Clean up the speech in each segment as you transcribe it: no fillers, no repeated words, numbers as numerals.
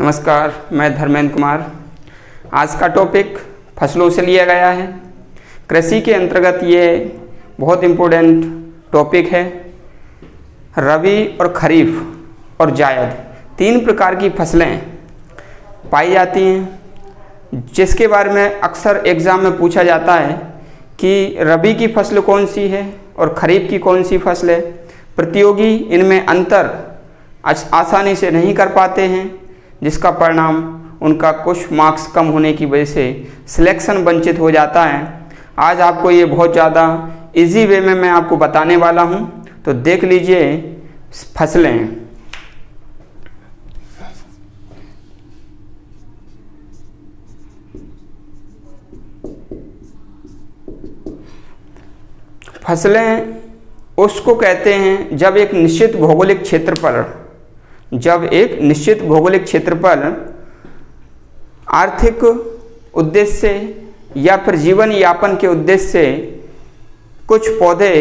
नमस्कार, मैं धर्मेंद्र कुमार। आज का टॉपिक फसलों से लिया गया है। कृषि के अंतर्गत ये बहुत इम्पोर्टेंट टॉपिक है। रबी और खरीफ और जायद तीन प्रकार की फसलें पाई जाती हैं, जिसके बारे में अक्सर एग्ज़ाम में पूछा जाता है कि रबी की फसल कौन सी है और खरीफ की कौन सी फसल है। प्रतियोगी इनमें अंतर आसानी से नहीं कर पाते हैं, जिसका परिणाम उनका कुछ मार्क्स कम होने की वजह से सिलेक्शन वंचित हो जाता है। आज आपको ये बहुत ज़्यादा इजी वे में मैं आपको बताने वाला हूँ, तो देख लीजिए फसलें। फसलें उसको कहते हैं जब एक निश्चित भौगोलिक क्षेत्र पर आर्थिक उद्देश्य से या फिर जीवन यापन के उद्देश्य से कुछ पौधे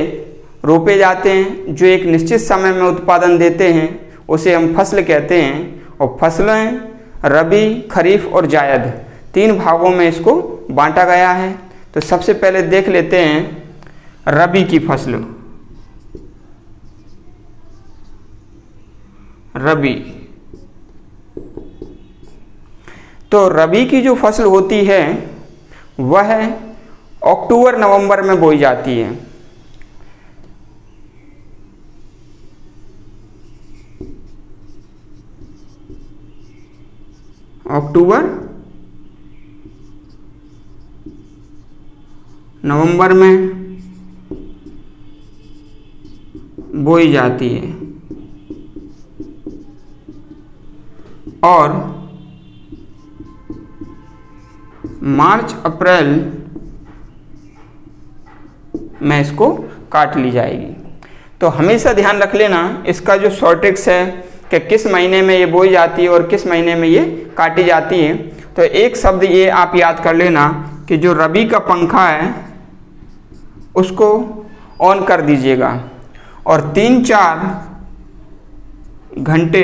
रोपे जाते हैं जो एक निश्चित समय में उत्पादन देते हैं, उसे हम फसल कहते हैं। और फसलें रबी, खरीफ और जायद तीन भागों में इसको बांटा गया है। तो सबसे पहले देख लेते हैं रबी की फसल। रबी, तो रबी की जो फसल होती है वह अक्टूबर नवंबर में बोई जाती है। अक्टूबर नवंबर में बोई जाती है और मार्च अप्रैल में इसको काट ली जाएगी। तो हमेशा ध्यान रख लेना इसका जो शॉर्ट ट्रिक्स है कि किस महीने में ये बोई जाती है और किस महीने में ये काटी जाती है। तो एक शब्द ये आप याद कर लेना कि जो रबी का पंखा है उसको ऑन कर दीजिएगा और 3-4 घंटे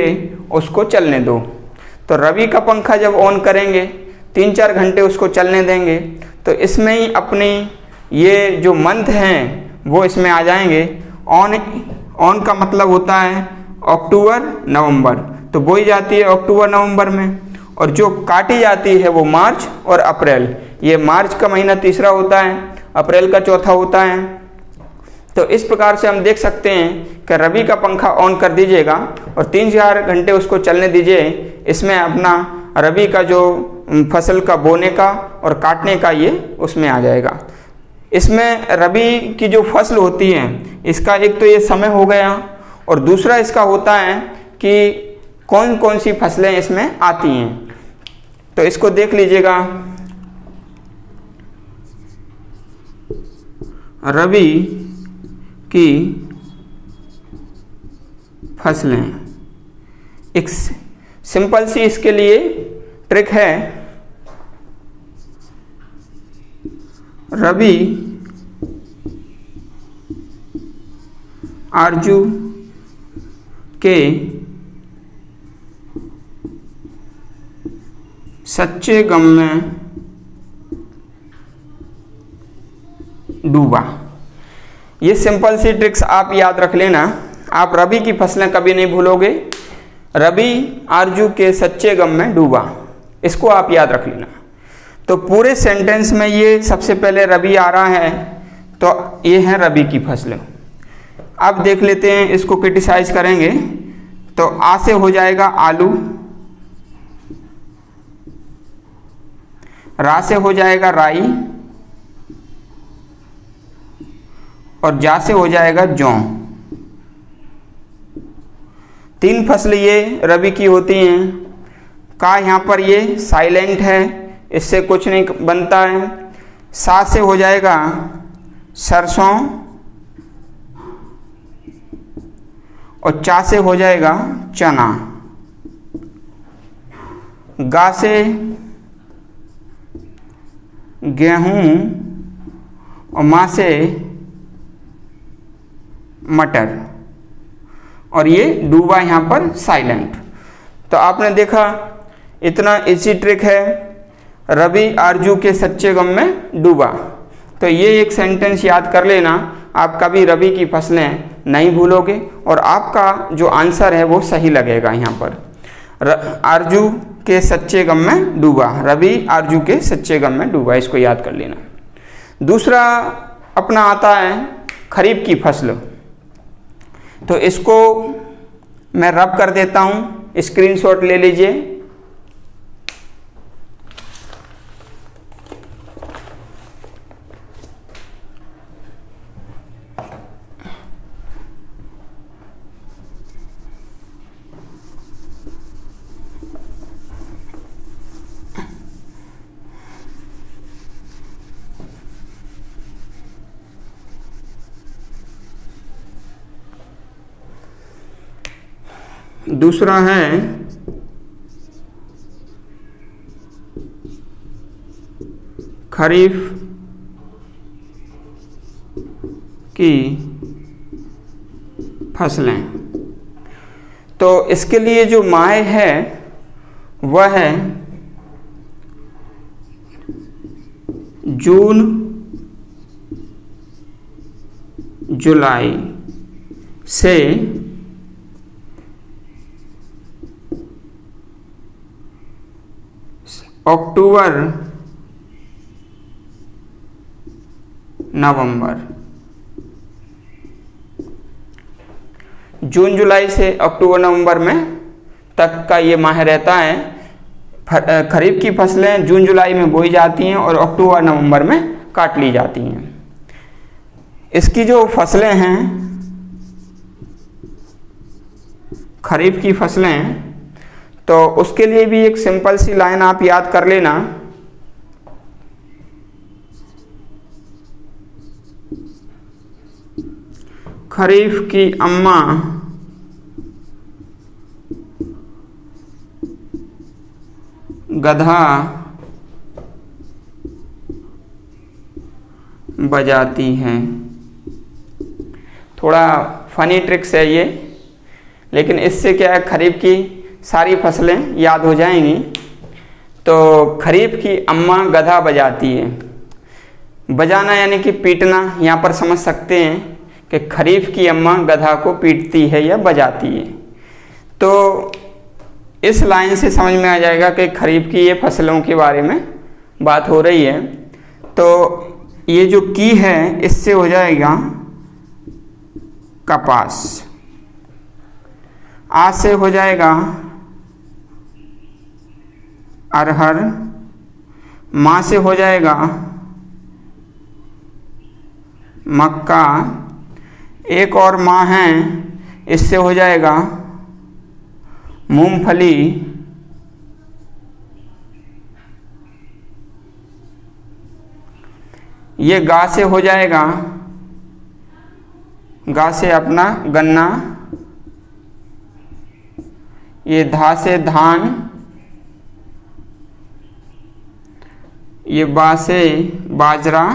उसको चलने दो। तो रबी का पंखा जब ऑन करेंगे 3-4 घंटे उसको चलने देंगे तो इसमें ही अपनी ये जो मंथ हैं वो इसमें आ जाएंगे। ऑन का मतलब होता है अक्टूबर नवंबर, तो बोई जाती है अक्टूबर नवंबर में और जो काटी जाती है वो मार्च और अप्रैल। ये मार्च का महीना तीसरा होता है, अप्रैल का चौथा होता है। तो इस प्रकार से हम देख सकते हैं कि रबी का पंखा ऑन कर दीजिएगा और 3-4 घंटे उसको चलने दीजिए। इसमें अपना रबी का जो फसल का बोने का और काटने का ये उसमें आ जाएगा। इसमें रबी की जो फसल होती है इसका एक तो ये समय हो गया और दूसरा इसका होता है कि कौन कौन सी फसलें इसमें आती हैं। तो इसको देख लीजिएगा। रबी की फसलें, एक सिंपल सी इसके लिए ट्रिक है। रबी आरजू के सच्चे गम में डूबा। ये सिंपल सी ट्रिक्स आप याद रख लेना। आप रबी की फसलें कभी नहीं भूलोगे। रबी आरजू के सच्चे गम में डूबा, इसको आप याद रख लेना। तो पूरे सेंटेंस में ये सबसे पहले रबी आ रहा है, तो ये है रबी की फसलें। अब देख लेते हैं, इसको क्रिटिसाइज करेंगे तो आ से हो जाएगा आलू, रा से हो जाएगा राई और जा से हो जाएगा जौ। तीन फसल ये रबी की होती हैं। का यहाँ पर ये साइलेंट है, इससे कुछ नहीं बनता है। सा से हो जाएगा सरसों और चा से हो जाएगा चना। गा से गेहूं और माँ से मटर और ये डूबा यहाँ पर साइलेंट। तो आपने देखा इतना इजी ट्रिक है। रवि आरजू के सच्चे गम में डूबा। तो ये एक सेंटेंस याद कर लेना, आप कभी रवि की फसलें नहीं भूलोगे और आपका जो आंसर है वो सही लगेगा। यहाँ पर आरजू के सच्चे गम में डूबा, रवि आरजू के सच्चे गम में डूबा, इसको याद कर लेना। दूसरा अपना आता है खरीफ की फसल। तो इसको मैं रब कर देता हूँ, स्क्रीनशॉट ले लीजिए। दूसरा है खरीफ की फसलें। तो इसके लिए जो माह है वह है जून जुलाई से अक्टूबर नवंबर। जून जुलाई से अक्टूबर नवंबर में तक का ये माह रहता है। खरीफ की फसलें जून जुलाई में बोई जाती हैं और अक्टूबर नवंबर में काट ली जाती हैं। इसकी जो फसलें हैं खरीफ की फसलें, तो उसके लिए भी एक सिंपल सी लाइन आप याद कर लेना। खरीफ की अम्मा गधा बजाती है। थोड़ा फनी ट्रिक्स है ये, लेकिन इससे क्या है, खरीफ की सारी फसलें याद हो जाएंगी। तो खरीफ की अम्मा गधा बजाती है। बजाना यानी कि पीटना, यहाँ पर समझ सकते हैं कि खरीफ की अम्मा गधा को पीटती है या बजाती है। तो इस लाइन से समझ में आ जाएगा कि खरीफ की ये फसलों के बारे में बात हो रही है। तो ये जो की है इससे हो जाएगा कपास, आ से हो जाएगा अरहर, माँ से हो जाएगा मक्का, एक और माँ है इससे हो जाएगा मूंगफली, ये गा से हो जाएगा, गा से अपना गन्ना, ये धा से धान, ये बा से बाजरा,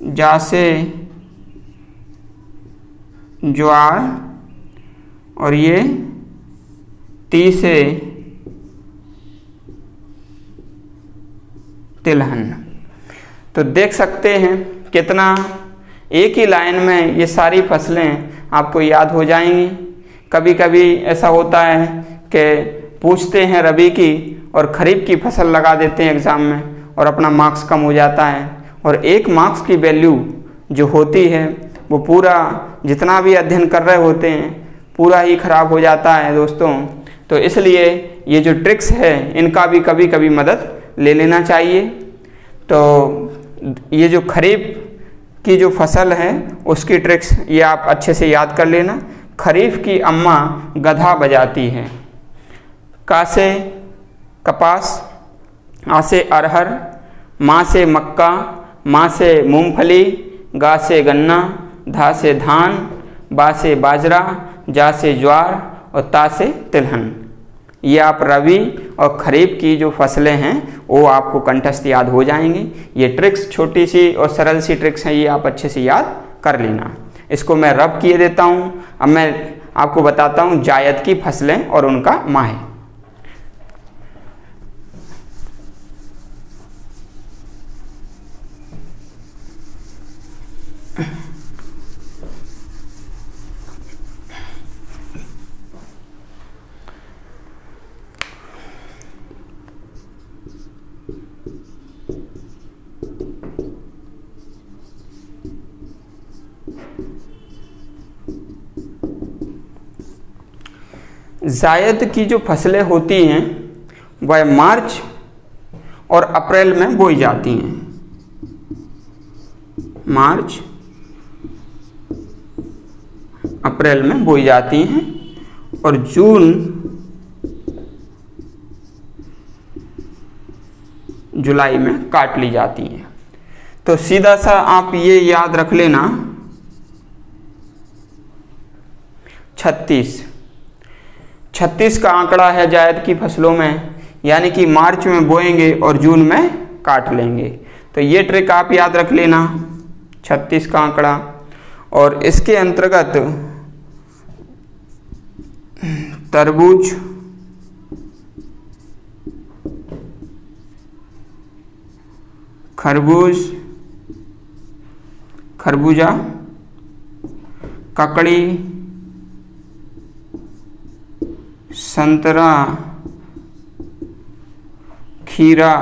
जा से ज्वार और ये ती से तिलहन। तो देख सकते हैं कितना एक ही लाइन में ये सारी फसलें आपको याद हो जाएंगी। कभी कभी ऐसा होता है कि पूछते हैं रबी की और खरीफ की फसल लगा देते हैं एग्ज़ाम में और अपना मार्क्स कम हो जाता है, और एक मार्क्स की वैल्यू जो होती है वो पूरा जितना भी अध्ययन कर रहे होते हैं पूरा ही ख़राब हो जाता है दोस्तों। तो इसलिए ये जो ट्रिक्स है इनका भी कभी कभी मदद ले लेना चाहिए। तो ये जो खरीफ की जो फसल है उसकी ट्रिक्स ये आप अच्छे से याद कर लेना। खरीफ की अम्मा गधा बजाती है। का से कपास, आ से अरहर, माँ से मक्का, माँ से मूंगफली, गा से गन्ना, धा से धान, बा से बाजरा, जा से ज्वार और ता से तिलहन। ये आप रबी और खरीफ की जो फसलें हैं वो आपको कंठस्थ याद हो जाएंगी। ये ट्रिक्स छोटी सी और सरल सी ट्रिक्स हैं, ये आप अच्छे से याद कर लेना। इसको मैं रब किए देता हूँ। अब मैं आपको बताता हूँ जायद की फसलें और उनका माह। जायद की जो फसलें होती हैं वह मार्च और अप्रैल में बोई जाती हैं। मार्च अप्रैल में बोई जाती हैं और जून जुलाई में काट ली जाती हैं। तो सीधा सा आप ये याद रख लेना 36 का आंकड़ा है जायद की फसलों में, यानी कि मार्च में बोएंगे और जून में काट लेंगे। तो ये ट्रिक आप याद रख लेना 36 का आंकड़ा। और इसके अंतर्गत तरबूज, खरबूजा, ककड़ी, संतरा, खीरा,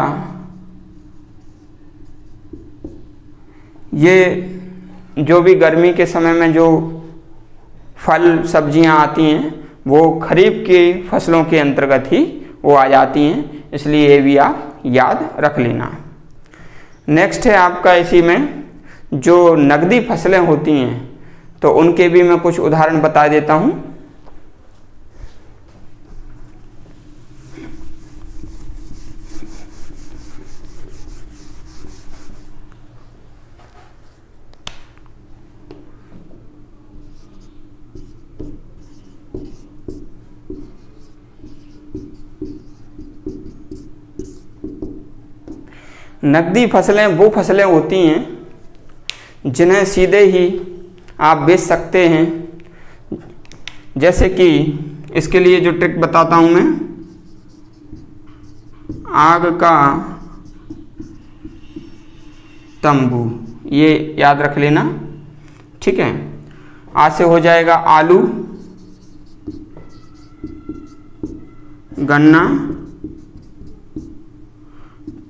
ये जो भी गर्मी के समय में जो फल सब्जियां आती हैं वो खरीफ की फसलों के अंतर्गत ही वो आ जाती हैं, इसलिए ये भी आप याद रख लेना। नेक्स्ट है आपका इसी में जो नकदी फसलें होती हैं, तो उनके भी मैं कुछ उदाहरण बता देता हूँ। नकदी फसलें वो फसलें होती हैं जिन्हें सीधे ही आप बेच सकते हैं। जैसे कि इसके लिए जो ट्रिक बताता हूं मैं, आग का तंबू, ये याद रख लेना, ठीक है। आज से हो जाएगा आलू, गन्ना,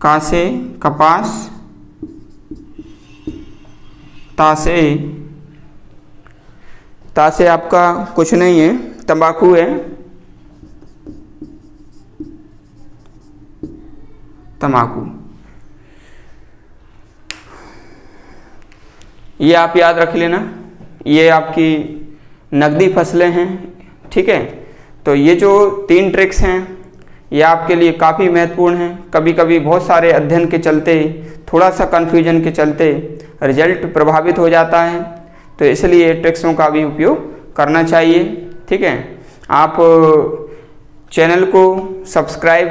कासे कपास, तासे आपका कुछ नहीं है, तंबाकू है, तंबाकू। ये आप याद रख लेना, ये आपकी नकदी फसलें हैं, ठीक है। तो ये जो 3 ट्रिक्स हैं ये आपके लिए काफ़ी महत्वपूर्ण हैं। कभी कभी बहुत सारे अध्ययन के चलते, थोड़ा सा कन्फ्यूजन के चलते रिजल्ट प्रभावित हो जाता है, तो इसलिए ट्रिक्सों का भी उपयोग करना चाहिए, ठीक है। आप चैनल को सब्सक्राइब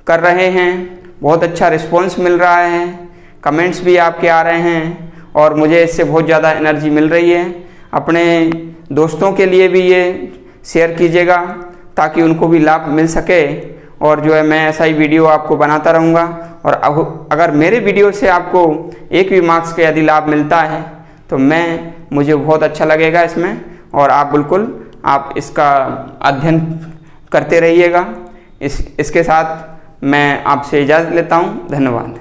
कर रहे हैं, बहुत अच्छा रिस्पॉन्स मिल रहा है, कमेंट्स भी आपके आ रहे हैं और मुझे इससे बहुत ज़्यादा एनर्जी मिल रही है। अपने दोस्तों के लिए भी ये शेयर कीजिएगा ताकि उनको भी लाभ मिल सके, और जो है मैं ऐसा ही वीडियो आपको बनाता रहूँगा। और अगर मेरे वीडियो से आपको एक भी मार्क्स का यदि लाभ मिलता है तो मुझे बहुत अच्छा लगेगा इसमें, और आप बिल्कुल आप इसका अध्ययन करते रहिएगा। इसके साथ मैं आपसे इजाज़त लेता हूँ। धन्यवाद।